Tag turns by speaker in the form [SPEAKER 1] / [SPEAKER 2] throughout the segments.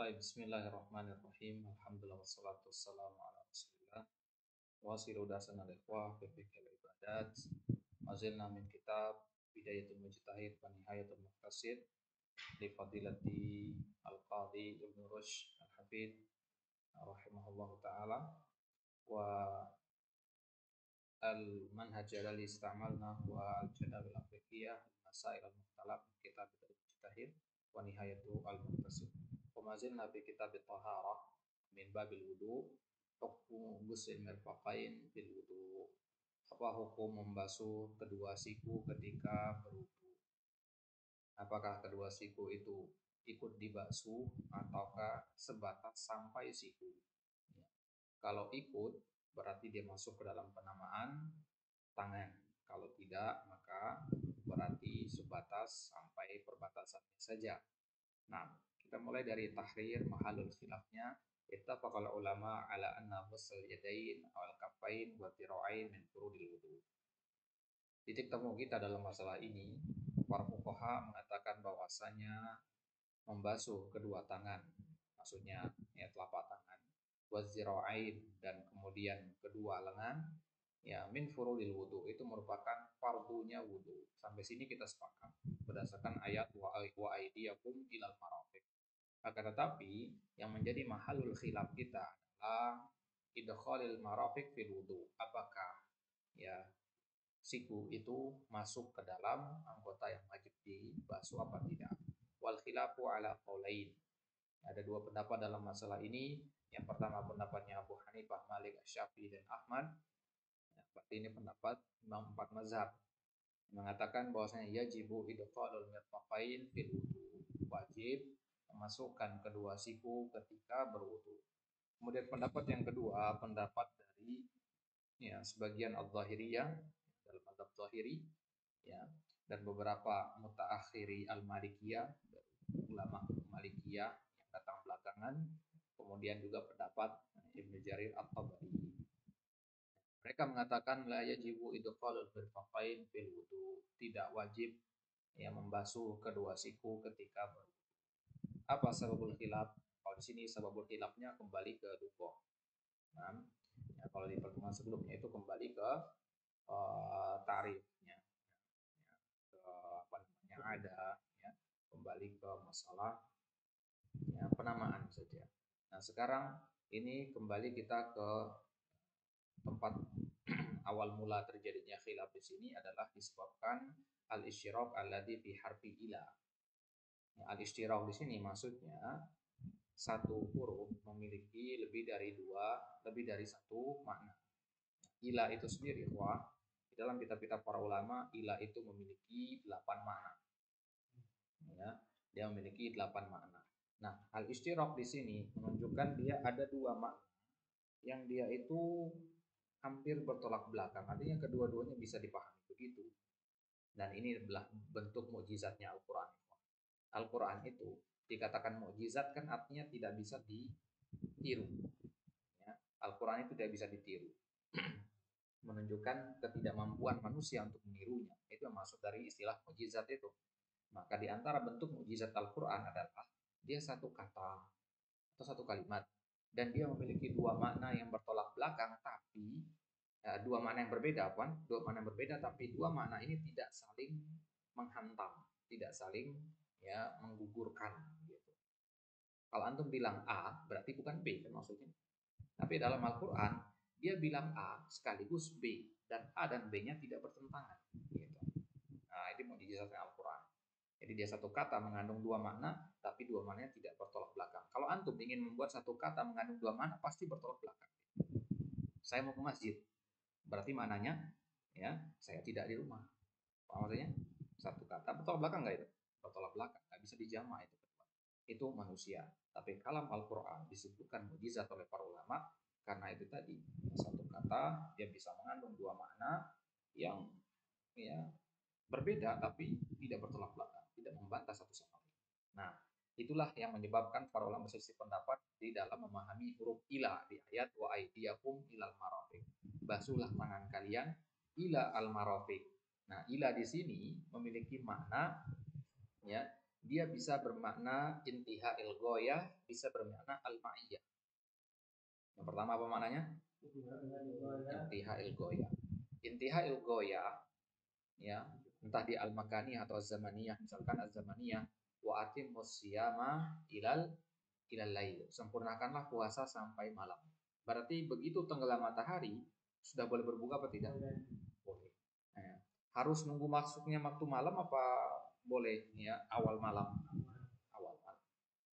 [SPEAKER 1] Baik, bismillahirrahmanirrahim. Alhamdulillah wassalatu wassalamu ala Rasulillah. Wasilu dasan al-ikhwah fi fikil ibadat. Mazilna min kitab Bidayatul Mujtahid wa Nihayatul Muqtasid li fadilati al-Qadhi Ibnu Rushd al-Hafidh rahimahullahu taala wa al-manhaj alladhi istamalna wa al-jadal al-fiqhiyah masail al-mukhtalaf min kitab Bidayatul Mujtahid wa Nihayatul Muqtasid. Mazilna fi kitab at-taharah min babil wudu, hukmu ghusl mirfaqain fil wudu. Apa hukum membasuh kedua siku ketika berwudu? Apakah kedua siku itu ikut dibasuh ataukah sebatas sampai siku? Ya. Kalau ikut berarti dia masuk ke dalam penamaan tangan. Kalau tidak maka berarti sebatas sampai perbatasannya saja. Nah, kita mulai dari tahrir mahalul khilafnya. Ittafaqal ulama ala anna ghusl yadain wal kaffain wa tira'ain min furudil wudu. Titik temu kita dalam masalah ini, para fuqaha mengatakan bahwasanya membasuh kedua tangan, maksudnya ya telapak tangan, wa zira'ain dan kemudian kedua lengan, ya min furudil wudu itu merupakan fardunya wudu. Sampai sini kita sepakat berdasarkan ayat wa aydiyakum ilal marafiq. Akan tetapi yang menjadi mahalul khilaf kita adalah idkhalil marafiq fil wudu. Apakah ya siku itu masuk ke dalam anggota yang wajib dibasuh apa tidak? Wal khilafu ala qaulain. Ada dua pendapat dalam masalah ini. Yang pertama pendapatnya Abu Hanifah, Malik, Syafi'i dan Ahmad. Ya, berarti ini pendapat Imam empat mazhab mengatakan bahwasanya yajibu idkhalul mirfaqain fil wudu. Wajib memasukkan kedua siku ketika berwudu. Kemudian pendapat yang kedua, pendapat dari ya sebagian al-Zahiriyah dalam mazhab Zahiri ya dan beberapa mutaakhiri al-Malikiyah, ulama Malikiyah yang datang belakangan, kemudian juga pendapat Ibnu Jarir At-Tabari. Mereka mengatakan la yajibu idkhalul mirfaqain fil wudu, tidak wajib ya membasuh kedua siku ketika berwudu. Apa sababul khilaf? Kalau di sini sababul khilafnya kembali ke ruko. Nah, ya, kalau di pertemuan sebelumnya itu kembali ke tarifnya, ya, ke apa namanya ada, ya, kembali ke masalah ya, penamaan saja. Nah sekarang ini kembali kita ke tempat awal mula terjadinya khilaf di sini adalah disebabkan al-isyraq alladzi fi harfi ila. Ya, al-isyraq di sini maksudnya satu huruf memiliki lebih dari satu makna. Ila itu sendiri, wah, di dalam kitab-kitab para ulama, ila itu memiliki 8 makna. Ya, dia memiliki 8 makna. Nah, al-isyraq di sini menunjukkan dia ada dua makna yang dia itu hampir bertolak belakang. Artinya kedua-duanya bisa dipahami begitu. Dan ini adalah bentuk mukjizatnya Al-Quran. Al-Quran itu dikatakan mukjizat kan artinya tidak bisa ditiru. Ya, Al-Quran itu tidak bisa ditiru. Menunjukkan ketidakmampuan manusia untuk menirunya. Itu yang maksud dari istilah mukjizat itu. Maka di antara bentuk mukjizat Al-Quran adalah dia satu kata atau satu kalimat dan dia memiliki dua makna yang bertolak belakang, tapi dua makna yang berbeda, dua makna yang berbeda, tapi dua makna ini tidak saling menghantam, tidak saling ya menggugurkan. Gitu. Kalau antum bilang A, berarti bukan B kan maksudnya. Tapi dalam Al-Quran dia bilang A sekaligus B dan A dan B-nya tidak bertentangan. Gitu. Nah, ini mukjizatnya Al-Quran. Jadi dia satu kata mengandung dua makna, tapi dua maknanya tidak bertolak belakang. Kalau antum ingin membuat satu kata mengandung dua makna, pasti bertolak belakang. Saya mau ke masjid, berarti maknanya ya saya tidak di rumah. Apa maksudnya? Satu kata bertolak belakang nggak itu? Bertolak belakang, nggak bisa dijama itu. Itu manusia. Tapi kalam Al-Quran disebutkan mukjizat oleh para ulama karena itu tadi satu kata dia bisa mengandung dua makna yang ya berbeda tapi tidak bertolak belakang, tidak membantah satu sama lain. Nah, itulah yang menyebabkan para ulama berselisih pendapat di dalam memahami huruf ila di ayat wa aidiyakum ilal marafiq. Basuhlah tangan kalian ila al marafiq. Nah, ila di sini memiliki makna ya dia bisa bermakna intiha'il ghoyah, bisa bermakna al-ma'iyah. Yang pertama apa maknanya? Intiha'il ghoyah. Intiha'il ghoyah, ya, entah di al-makaniyah atau az-zamaniyah. Misalkan az-zamaniyah, wa atimmus siyama ilal lail. Sempurnakanlah puasa sampai malam. Berarti begitu tenggelam matahari sudah boleh berbuka apa tidak? Boleh. Nah, harus nunggu masuknya waktu malam apa boleh ya awal malam? Awal malam.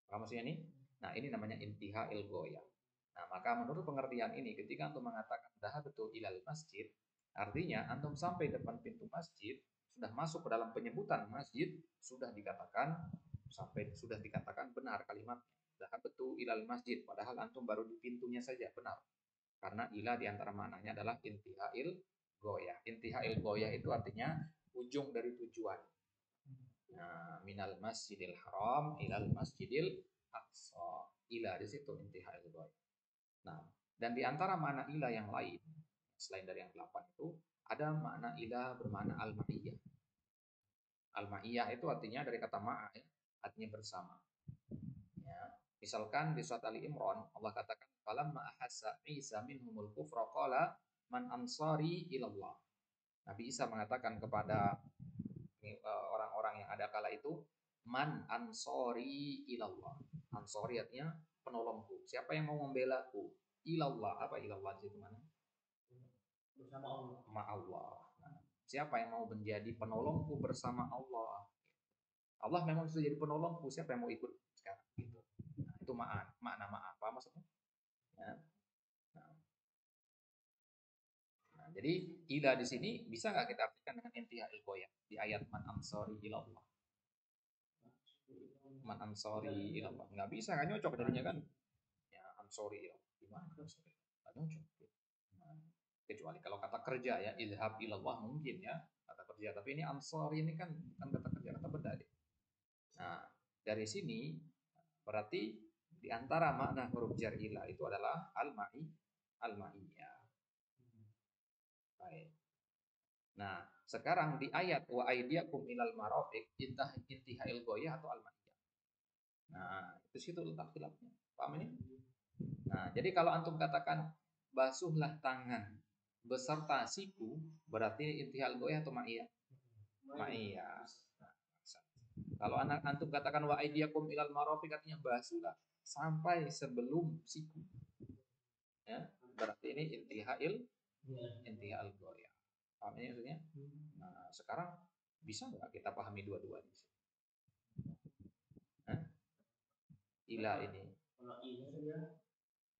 [SPEAKER 1] Paham maksudnya ini? Nah, ini namanya intiha'il ghoyah. Nah, maka menurut pengertian ini ketika antum mengatakan dhahabtu ilal masjid, artinya antum sampai depan pintu masjid, sudah masuk ke dalam penyebutan masjid, sudah dikatakan benar kalimat dhahabtu ilal masjid, padahal antum baru di pintunya saja, benar. Karena ila diantara maknanya adalah intiha'il goyah. Intiha'il goyah itu artinya ujung dari tujuan. Nah, minal masjidil haram ilal masjidil aqsa. Ila di situ intiha'il goyah. Nah, dan di antara makna ila yang lain selain dari yang 8 itu ada makna ila bermakna al-ma'iyah. Al-ma'iyah itu artinya dari kata ma'a, ya, artinya bersama. Ya. Misalkan di surat Ali Imran Allah katakan falamma ahassa Isa minhumul kufra qala man ansari ilallah. Nabi Isa mengatakan kepada orang-orang yang ada kala itu, man ansori ilallah. Ansori artinya penolongku. Siapa yang mau membelaku? Ilallah. Apa ilallah itu mana? Bersama Allah. Ma Allah. Nah, siapa yang mau menjadi penolongku bersama Allah? Allah memang sudah jadi penolongku. Siapa yang mau ikut sekarang? Gitu. Nah, itu makna apa maksudnya? Ya. Nah, jadi ila di sini bisa nggak kita artikan dengan intiha'il goyah di ayat man ansori ilallah? Man ansori ilallah. Nggak bisa, nggak nyocok jadinya kan? Ya ansori ilallah. Gimana? Nggak nyocok. Nah, kecuali kalau kata kerja ya, idhab ilallah mungkin ya kata kerja. Tapi ini ansori ini kan bukan kata kerja, kata benda deh. Nah, dari sini berarti di antara makna huruf jar ila itu adalah al-ma'iyah. Baik. Nah, sekarang di ayat wa aidiakum ilal marafiq intiha'il goyah atau al-ma'iyah. Nah, itu situ letak khilafnya. Paham ini? Nah, jadi kalau antum katakan basuhlah tangan beserta siku, berarti intihal goyah atau ma'iyah? Ma'iyah. Nah, kalau anak antum katakan wa aidiakum ilal marafiq artinya basuhlah sampai sebelum siku. Ya, berarti ini intihal goyah. Paham ini maksudnya? Nah, sekarang bisa nggak kita pahami dua-duanya? Ila ini. Kalau ila dia,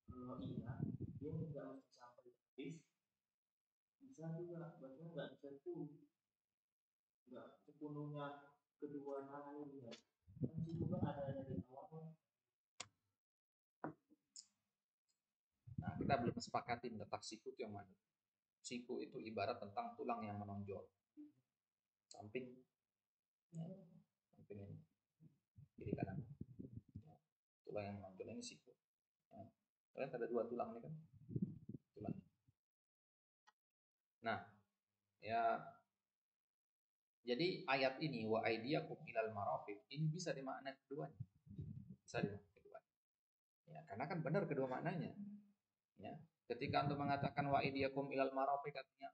[SPEAKER 1] kalau ila dia nggak mesti sampai habis, bisa juga, bahkan nggak bisa nggak sepenuhnya kedua lainnya. Kan juga ada dari awal. Nah, kita belum sepakati letak siku itu yang mana. Siku itu ibarat tentang tulang yang menonjol, samping, ya, samping ini, kiri kanan. Ya, tulang yang menonjol ini siku. Ya. Kalian ada dua tulang ini kan, tulang. Nah, ya, jadi ayat ini wa aidiyakum ilal marafiq ini bisa dimaknai keduanya. Bisa dimaknai keduanya. Ya, karena kan benar kedua maknanya. Ya. Ketika antum mengatakan wa aidiyakum ilal marafiq artinya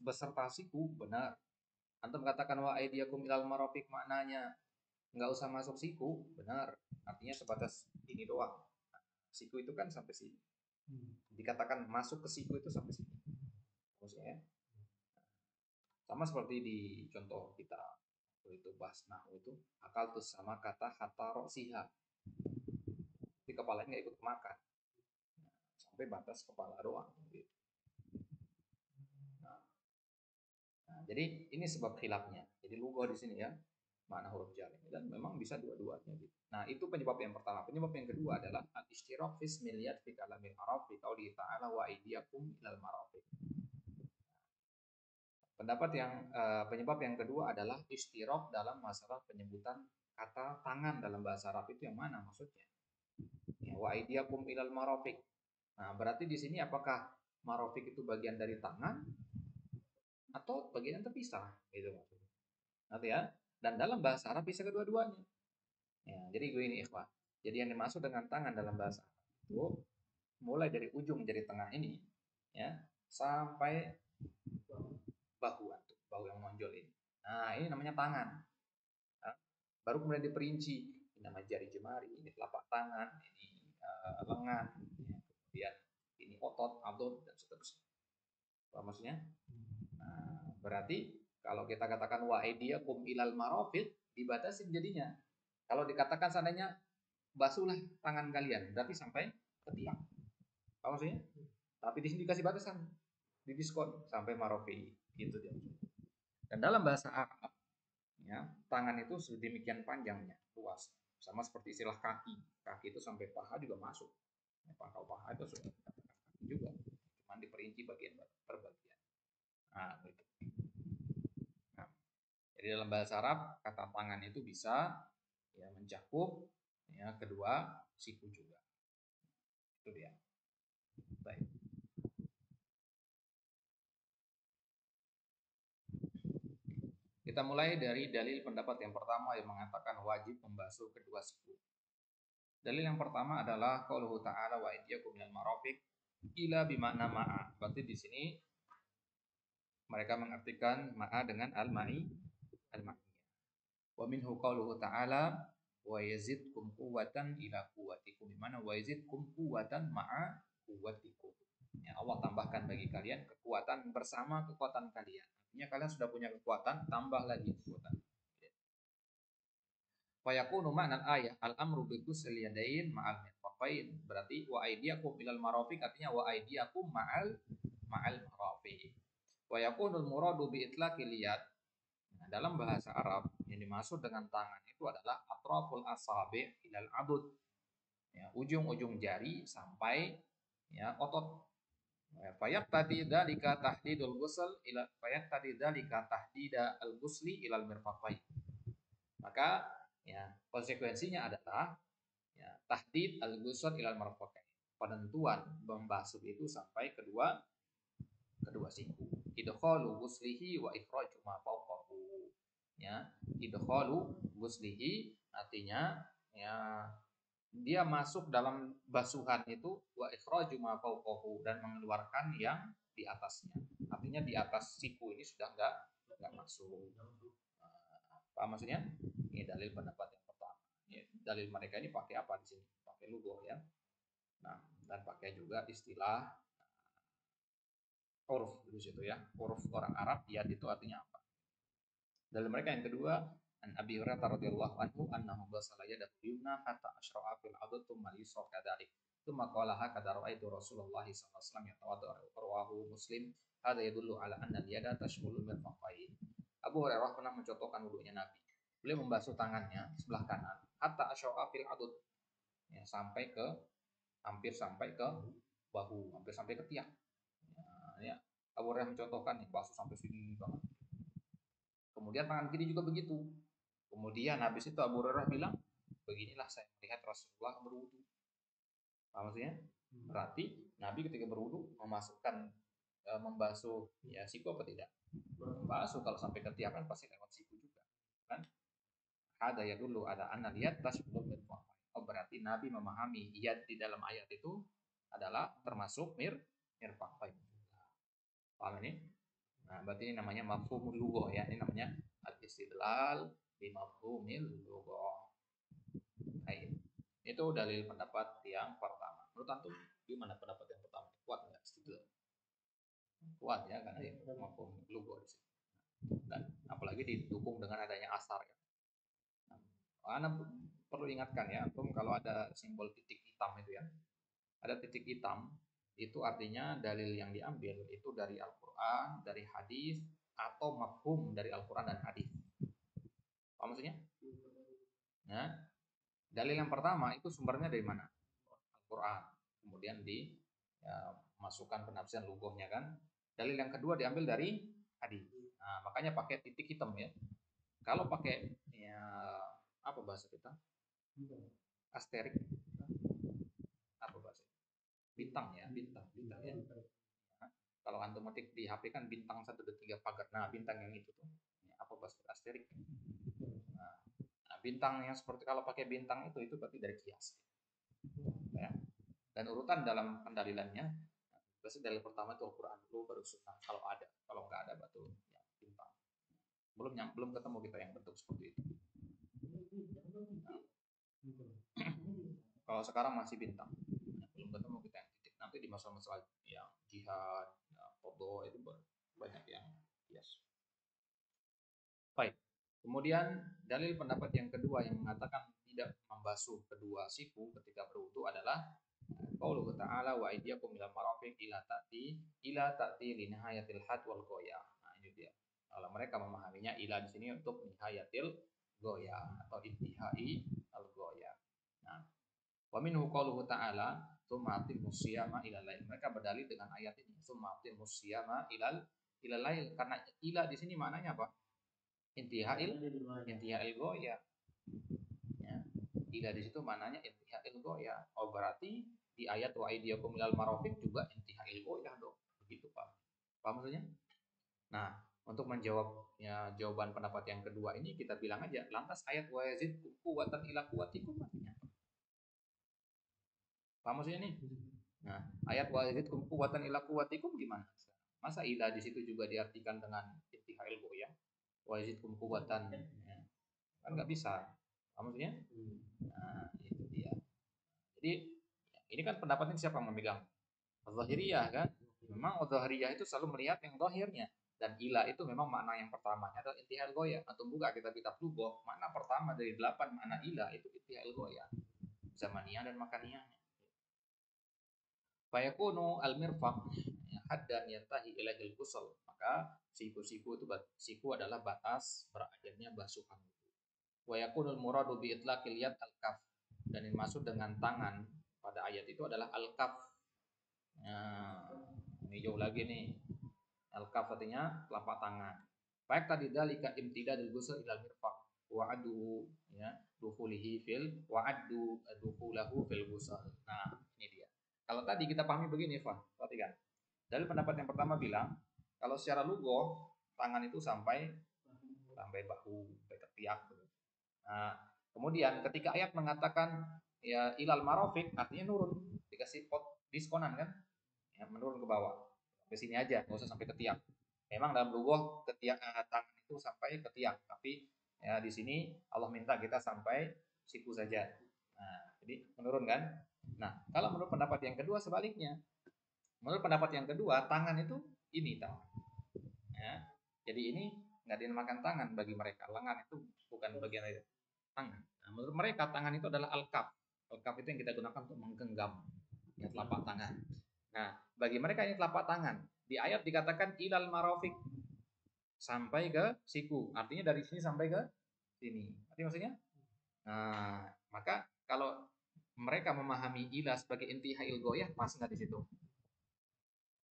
[SPEAKER 1] beserta siku, benar. Antum katakan wa aidiyakum ilal marafiq maknanya nggak usah masuk siku, benar. Artinya sebatas ini doang. Nah, siku itu kan sampai sini. Dikatakan masuk ke siku itu sampai sini. Maksudnya sama seperti di contoh kita itu bahas nahu itu akal tuh sama kata hatta roksiha, di kepalanya nggak ikut makan, sampai batas kepala doang gitu. Nah, jadi ini sebab khilafnya. Jadi lughah di sini ya makna huruf jar dan memang bisa dua-duanya gitu. Nah, itu penyebab yang pertama. Penyebab yang kedua adalah al-ishtirak fi ismiliyat fi kalamil arab fi qouli ta'ala wa aydiyakum ilal marafiq. Penyebab yang kedua adalah ishtirak dalam masalah penyebutan kata tangan dalam bahasa Arab itu yang mana maksudnya? Ya, wa aydiyakum ilal marafiq. Nah, berarti di sini apakah marafiq itu bagian dari tangan atau bagian terpisah gitu maksudnya. Nanti ya. Dan dalam bahasa Arab bisa kedua-duanya. Ya, jadi gue ini ikhwan. Jadi yang dimaksud dengan tangan dalam bahasa Arab itu mulai dari ujung jari tengah ini ya sampai bahu antum, bahu yang menonjol ini. Nah, ini namanya tangan. Nah, baru kemudian diperinci. Ini nama jari jemari, ini telapak tangan, ini lengan, ya. Kemudian ini otot, abdot dan seterusnya. Apa maksudnya? Nah, berarti kalau kita katakan wa aidiyakum ilal marafiq dibatasi jadinya. Kalau dikatakan seandainya basuhlah tangan kalian, berarti sampai ke tiang. Apa maksudnya? Tapi di sini dikasih batasan, di diskon sampai marofi gitu dia. Dan dalam bahasa Arab, ya, tangan itu sedemikian panjangnya, luas. Sama seperti istilah kaki. Kaki itu sampai paha juga masuk. Ya, pangkal paha itu sudah dikatakan kaki juga. Cuma diperinci bagian per bagian. Nah, gitu. Nah, jadi dalam bahasa Arab kata tangan itu bisa ya mencakup ya kedua siku juga. Itu dia. Baik. Kita mulai dari dalil pendapat yang pertama yang mengatakan wajib membasuh kedua siku. Dalil yang pertama adalah qauluhu ta'ala wa aydiyakum minal marafiq ila bimakna ma'a. Berarti di sini mereka mengartikan ma'a dengan al-ma'i al-ma'iyah. Wa minhu qauluhu ta'ala wa yazidkum quwwatan ila quwwatikum. Di mana wa yazidkum quwwatan ma'a quwwatikum. Ya, Allah tambahkan bagi kalian kekuatan bersama kekuatan kalian. Artinya kalian sudah punya kekuatan, tambah lagi kekuatan. Fa yakunu ma'nal ayah al-amru bi ghusl yadayn ma'al mirfaqain. Berarti wa aydiyakum ilal marafiq artinya wa aydiyakum ma'al marafiq. Wa yakunul muradu bi itlaqil yad. Nah, dalam bahasa Arab yang dimaksud dengan tangan itu adalah atraful asabi' ilal adud. Ya, ujung-ujung jari sampai ya otot. Fayak tadi dalika tahdidul ghusl ila fayak tadi dalika tahdida al ghusli ilal mirfaqain. Maka ya konsekuensinya adalah ya tahdid al ghusl ilal mirfaqain. Penentuan membasuh itu sampai kedua siku. Idkhalu ghuslihi wa ikhraju ma fawqahu. Ya, idkhalu ghuslihi artinya ya dia masuk dalam basuhan itu wa ikhraju ma fawqahu dan mengeluarkan yang di atasnya. Artinya di atas siku ini sudah enggak masuk. Apa maksudnya? Ini dalil pendapat yang pertama. Ya, dalil mereka ini pakai apa di sini? Pakai lughah ya. Nah, dan pakai juga istilah huruf di situ ya. Huruf orang Arab ya itu artinya apa? Dalil mereka yang kedua an Abi Hurairah radhiyallahu anhu annahu ghasala yadahu yumna hatta asyra'a fil adud thumma yusra kadalik. Thumma qala hakadha ra'aitu Rasulullah sallallahu alaihi wasallam yatawadda rawahu Muslim. Hada yadullu ala anna al-yada tashmulu mirfaqain. Abu Hurairah pernah mencontohkan wudunya Nabi. Beliau membasuh tangannya sebelah kanan hatta asyra'a fil adud. Ya, sampai ke hampir sampai ke bahu, hampir sampai ke tiang. Ya, Abu Hurairah mencontohkan nih basuh sampai sini banget. Kemudian tangan kiri juga begitu. Kemudian habis itu Abu Hurairah bilang, beginilah saya melihat Rasulullah berwudu. Apa maksudnya? Berarti Nabi ketika berwudu memasukkan membasuh ya siku apa tidak? Membasuh, kalau sampai ke tiang kan pasti lewat siku juga. Kan? Ada ya dulu ada anak lihat tas belum berfaham. Oh, berarti Nabi memahami yad di dalam ayat itu adalah termasuk mirfaqain. Paham ini? Nah, berarti ini namanya mafhumul lughah ya. Ini namanya al-istidlal bi mafhumil lughah. Baik. Itu dalil pendapat yang pertama. Menurut antum gimana pendapat yang pertama? Kuat enggak istidlal? Kuat ya, karena ini mafhum lughah di sini. Dan apalagi didukung dengan adanya asar ya. Nah, Anda perlu ingatkan ya, antum kalau ada simbol titik hitam itu ya. Ada titik hitam itu artinya dalil yang diambil itu dari Al-Quran, dari hadis, atau mafhum dari Al-Quran dan hadis. Apa maksudnya? Nah, dalil yang pertama itu sumbernya dari mana? Al-Quran. Kemudian dimasukkan penafsiran lughahnya kan. Dalil yang kedua diambil dari hadis. Nah, makanya pakai titik hitam ya. Kalau pakai ya apa bahasa kita? Asterik. Apa bahasa? Bintang ya, bintang ya. Kalau antum ketik di HP kan bintang 1, 2, 3 pagar. Nah, bintang yang itu tuh. Ya, apa bahasa asterik? Nah, bintang yang seperti kalau pakai bintang itu berarti dari kias. Ya. Dan urutan dalam pendalilannya, berarti dalil pertama itu Al-Quran dulu, baru sunnah kalau ada. Kalau nggak ada batu ya bintang. Belum ketemu kita yang bentuk seperti itu. Nah, kalau sekarang masih bintang, ya, belum ketemu kita yang titik. Nanti di masalah-masalah yang jihad, ya, foto itu banyak yang yes. Baik. Kemudian dalil pendapat yang kedua yang mengatakan tidak membasuh kedua siku ketika berwudu adalah qauluhu ta'ala wa aydiyakum ilal marafiq ila ta'ti li nihayatil had wal goya. Nah, ini dia. Kalau mereka memahaminya ila di sini untuk nihayatil goya atau intihai al goya. Nah, wa minhu qauluhu ta'ala tsumma atimmus siyama ilal lail. Mereka berdalil dengan ayat ini tsumma atimmus siyama ilal lail karena ila di sini maknanya apa? Intihail goya. Ya. Ila di situ maknanya intihail goya. Oh berarti di ayat wa aidiyakum ilal marafiq juga intihail goya dong. Begitu Pak. Paham maksudnya? Nah, untuk menjawabnya jawaban pendapat yang kedua ini kita bilang aja lantas ayat wa yazid quwwatan ila quwwatikum artinya apa? Paham maksudnya nih? Nah, ayat wa yazid quwwatan ila quwwatikum gimana? Masa ila di situ juga diartikan dengan intihail goya? Wa yazidkum quwwatan ya. Kan nggak bisa. Maksudnya? Nah, itu dia. Jadi ini kan pendapatnya siapa yang memegang? Al-Zahiriyah kan? Memang Al-Zahiriyah itu selalu melihat yang zahirnya dan ila itu memang makna yang pertamanya adalah intihal goya. Atau buka kitab lughah, makna pertama dari 8 makna ila itu intihal goya. Zamaniyah dan makaniyahnya. Fayakunu al-mirfaq haddan yantahi ilahil ghusl. Maka siku-siku itu siku adalah batas berakhirnya basuhan. Wa yakunul muradu bi itlaqil yad al-kaf. Dan yang maksud dengan tangan pada ayat itu adalah al-kaf. Nah, ini jauh lagi nih. Al-kaf artinya telapak tangan. Baik tadi dalika imtidadul ghusl ilal mirfaq wa adu ya dukhulihi fil wa addu dukhulahu fil ghusl. Nah, ini dia. Kalau tadi kita pahami begini, Pak. Perhatikan. Dari pendapat yang pertama bilang kalau secara lugah tangan itu sampai bahu, sampai ketiak. Nah, kemudian ketika ayat mengatakan ya ilal marafiq artinya nurun, dikasih diskonan kan? Ya, menurun ke bawah. Sampai sini aja, nggak usah sampai ke tiang. Memang dalam lugah ketiak tangan itu sampai ke tiang, tapi ya di sini Allah minta kita sampai siku saja. Nah, jadi menurun kan? Nah, kalau menurut pendapat yang kedua sebaliknya. Menurut pendapat yang kedua, tangan itu ini tangan. Ya. Jadi ini nggak dinamakan tangan bagi mereka. Lengan itu bukan bagian dari tangan. Nah, menurut mereka tangan itu adalah al-kaf. Al-kaf itu yang kita gunakan untuk menggenggam ya, telapak tangan. Nah, bagi mereka ini telapak tangan. Di ayat dikatakan ilal marafiq sampai ke siku. Artinya dari sini sampai ke sini. Artinya maksudnya? Nah, maka kalau mereka memahami ila sebagai intihail goyah, pas nggak di situ?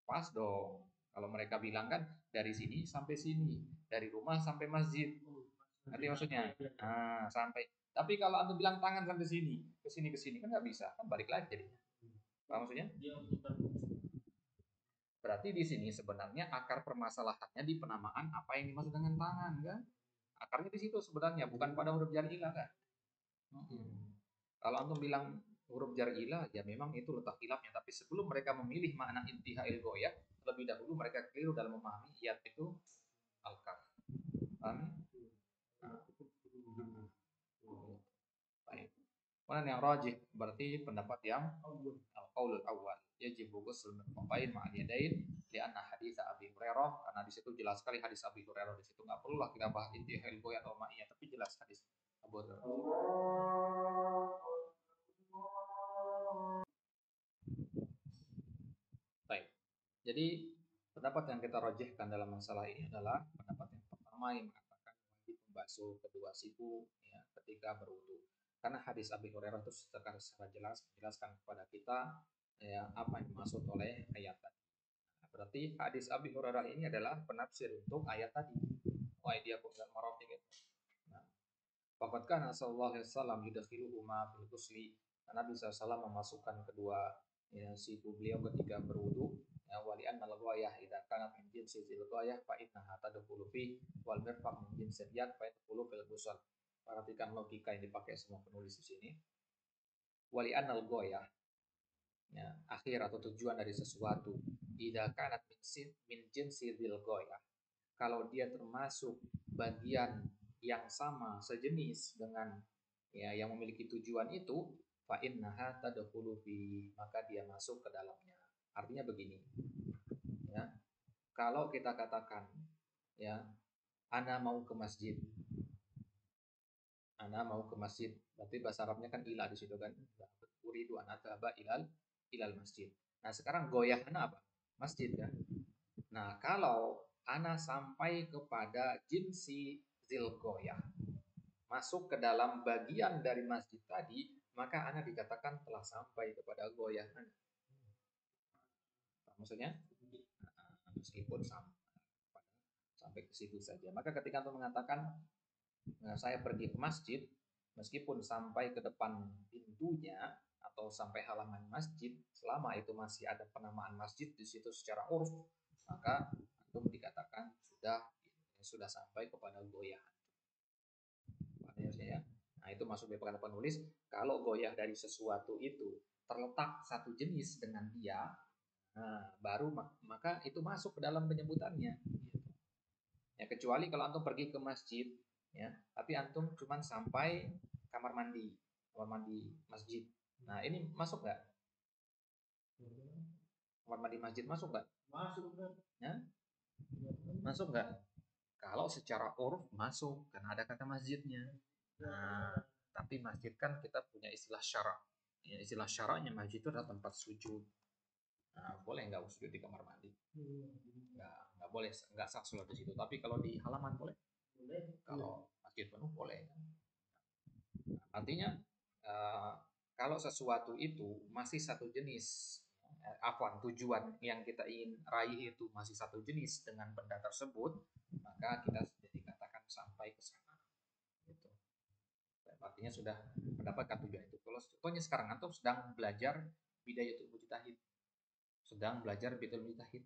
[SPEAKER 1] Pas dong. Kalau mereka bilang kan dari sini sampai sini, dari rumah sampai masjid. Nanti maksudnya, nah, sampai. Tapi kalau antum bilang tangan sampai sini, ke sini kan nggak bisa, kan balik lagi jadinya. Paham maksudnya? Berarti di sini sebenarnya akar permasalahannya di penamaan apa yang dimaksud dengan tangan kan? Akarnya di situ sebenarnya, bukan pada huruf jar ilah kan? Kalau antum bilang huruf jar ilah, ya memang itu letak hilafnya. Tapi sebelum mereka memilih makna intihail goyah, lebih dahulu mereka keliru dalam memahami iyat itu al-kaf. Paham? Baik. Kemudian yang rajih berarti pendapat yang al-qaulul awal. Yajib ghusl mirfaqain ma'al yadain li'anna hadits Abi Hurairah karena di situ jelas sekali hadis Abi Hurairah di situ enggak perlulah kita bahas intihal goyah atau ma'iyah tapi jelas hadis Abu Hurairah. Baik. Jadi pendapat yang kita rajihkan dalam masalah ini adalah pendapat yang pertama yang mengatakan wajib membasuh kedua siku ya, ketika berwudu. Karena hadis Abi Hurairah itu secara jelas menjelaskan kepada kita ya, apa yang dimaksud oleh ayat tadi. Nah, berarti hadis Abi Hurairah ini adalah penafsir untuk ayat tadi. Wa idiyakum dan marafiq itu. Nah, faqad kana sallallahu alaihi wasallam yudkhiluhuma fil ghusli. Nabi SAW memasukkan kedua ya, siku beliau ketika berwudu ya wali anna al-ghayah idza kanat min jinsi zil ghayah fa innaha tadkhulu fi wal mirfaq min jinsi yad fa tadkhulu fil ghusl. Perhatikan logika yang dipakai semua penulis di sini. Wali anal goyah, ya, akhir atau tujuan dari sesuatu. Idza kanat min jinsi dzil goyah. Kalau dia termasuk bagian yang sama, sejenis dengan ya yang memiliki tujuan itu, fa innaha tadkhulu fi, maka dia masuk ke dalamnya. Artinya begini, ya. Kalau kita katakan, ya, ana mau ke masjid. Ana mau ke masjid. Berarti bahasa Arabnya kan ila di situ kan. Uridu an ataba ilal masjid. Nah, sekarang goyah ana apa? Masjid kan. Nah, kalau ana sampai kepada jinsi zil goyah, masuk ke dalam bagian dari masjid tadi, maka ana dikatakan telah sampai kepada goyah ana. Maksudnya, meskipun sampai ke situ saja. Maka ketika antum mengatakan, nah, saya pergi ke masjid, meskipun sampai ke depan pintunya atau sampai halaman masjid, selama itu masih ada penamaan masjid di situ secara urf, maka antum dikatakan sudah sampai kepada goyah. Ya. Nah, itu masuk dari perkataan penulis. Kalau goyah dari sesuatu itu terletak satu jenis dengan dia, nah, baru maka itu masuk ke dalam penyebutannya. Ya, kecuali kalau antum pergi ke masjid, ya, tapi antum cuma sampai kamar mandi masjid. Nah, ini masuk nggak? Kamar mandi masjid masuk nggak? Masuk kan? Ya? Masuk nggak? Kalau secara uruf masuk, karena ada kata masjidnya. Nah, tapi masjid kan kita punya istilah syara. Ya, istilah syaranya masjid itu adalah tempat sujud. Nah, boleh nggak sujud di kamar mandi? Nggak boleh, nggak sah sholat di situ. Tapi kalau di halaman boleh. Kalau masjid penuh boleh. Artinya kalau sesuatu itu masih satu jenis, tujuan yang kita ingin raih itu masih satu jenis dengan benda tersebut, maka kita sudah dikatakan sampai ke sana. Gitu. Artinya sudah mendapatkan tujuan itu. Kalau contohnya sekarang antum sedang belajar bidayatul mujtahid, sedang belajar bidayatul mujtahid.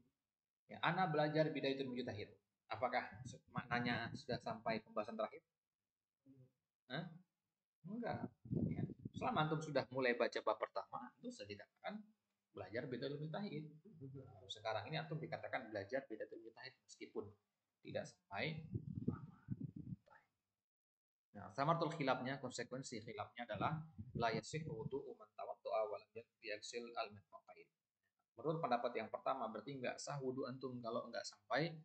[SPEAKER 1] Ya, ana belajar bidayatul mujtahid. Apakah maknanya sudah sampai pembahasan terakhir? Hah? Enggak. Ya. Selama antum sudah mulai baca bab pertama, itu sudah dikatakan belajar bidayatul mujtahid. Sekarang ini antum dikatakan belajar bidayatul mujtahid meskipun tidak sampai. Nah, samartul khilafnya, konsekuensi khilafnya adalah la yasihhu wudu'u man tawaddu'a wa lam yaksil al-mirfaqain. Menurut pendapat yang pertama berarti enggak sah wudu antum kalau enggak sampai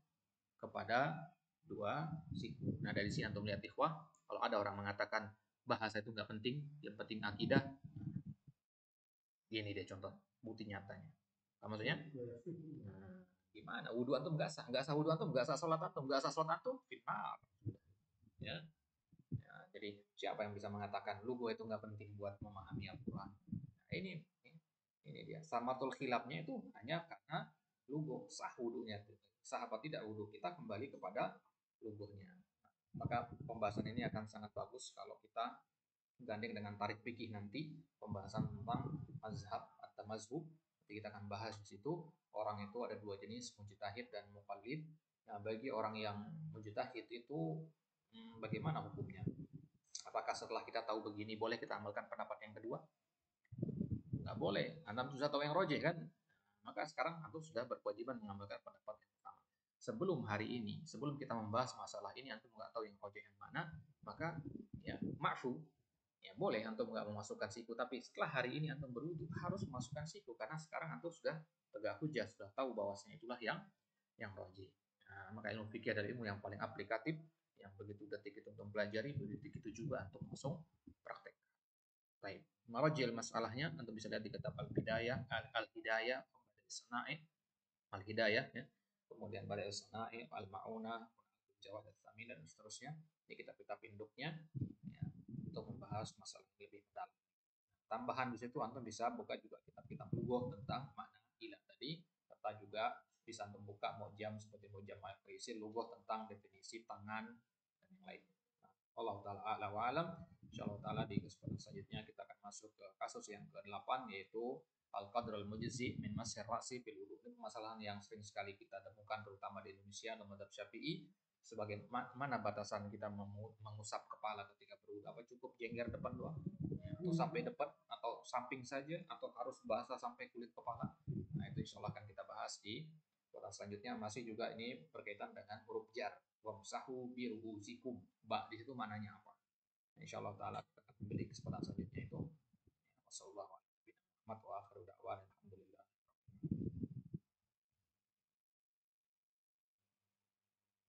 [SPEAKER 1] kepada dua siku. Nah, dari sini antum lihat ikhwah, kalau ada orang mengatakan bahasa itu enggak penting, yang penting akidah. Ini dia contoh bukti nyatanya. Apa maksudnya? Nah, gimana? Wudu antum enggak sah wudu antum, enggak sah salat antum, fitnah. Ya. Ya, jadi siapa yang bisa mengatakan lugu itu nggak penting buat memahami Al-Quran? Nah, ini dia. Samatul khilafnya itu hanya karena lugu, sah wudunya. Sah apa tidak wudu, kita kembali kepada lugunya. Maka pembahasan ini akan sangat bagus kalau kita gandeng dengan tarik fikih nanti, pembahasan tentang mazhab atau mazhub. Nanti kita akan bahas di situ. Orang itu ada dua jenis, mujtahid dan muqallid. Nah, bagi orang yang mujtahid itu bagaimana hukumnya? Apakah setelah kita tahu begini boleh kita amalkan pendapat yang kedua? Nggak boleh. Antum sudah tahu yang rojih kan? Maka sekarang antum sudah berkewajiban mengamalkan pendapat yang pertama. Sebelum hari ini, sebelum kita membahas masalah ini, antum nggak tahu yang rojih yang mana, maka ya ma'fu, ya boleh antum nggak memasukkan siku, tapi setelah hari ini antum berwudu harus memasukkan siku karena sekarang antum sudah tegak hujah, sudah tahu bahwasanya itulah yang rojih. Nah, maka ilmu fikih adalah ilmu yang paling aplikatif, yang begitu detik itu untuk pelajari, begitu detik itu juga untuk langsung praktek. Baik, marajil masalahnya antum bisa lihat di kitab Al-Hidayah, Al-Hidayah, Al-Sana'i, Al-Hidayah ya. Kemudian pada Al-Sana'i, Al-Maunah, Jawad Al-Thamin dan seterusnya. Ini kitab-kitab induknya ya, untuk membahas masalah yang lebih mendalam. Tambahan di situ antum bisa buka juga kitab-kitab lugah tentang makna ilah tadi, serta juga bisa antum buka mu'jam seperti mu'jam al-Qaisi, lugah tentang definisi tangan dan yang lain. Nah, Allah taala a'la wa alam. Insyaallah taala di kesempatan selanjutnya kita akan masuk ke kasus yang ke-8 yaitu al-qadr al-mujzi min masir ra'si bil wudu. Ini permasalahan yang sering sekali kita temukan terutama di Indonesia dalam mazhab Syafi'i. Mana batasan kita mengusap kepala ketika berwudu? Apa cukup jengger depan doang? Atau sampai depan atau samping saja atau harus basah sampai kulit kepala? Nah, itu insya Allah akan kita bahas di pertemuan selanjutnya. Masih juga ini berkaitan dengan huruf jar. Wamsahu biru'usikum. Ba di situ maknanya apa? Insya Allah taala kita akan beri kesempatan selanjutnya itu. Wassalamualaikum warahmatullahi wabarakatuh.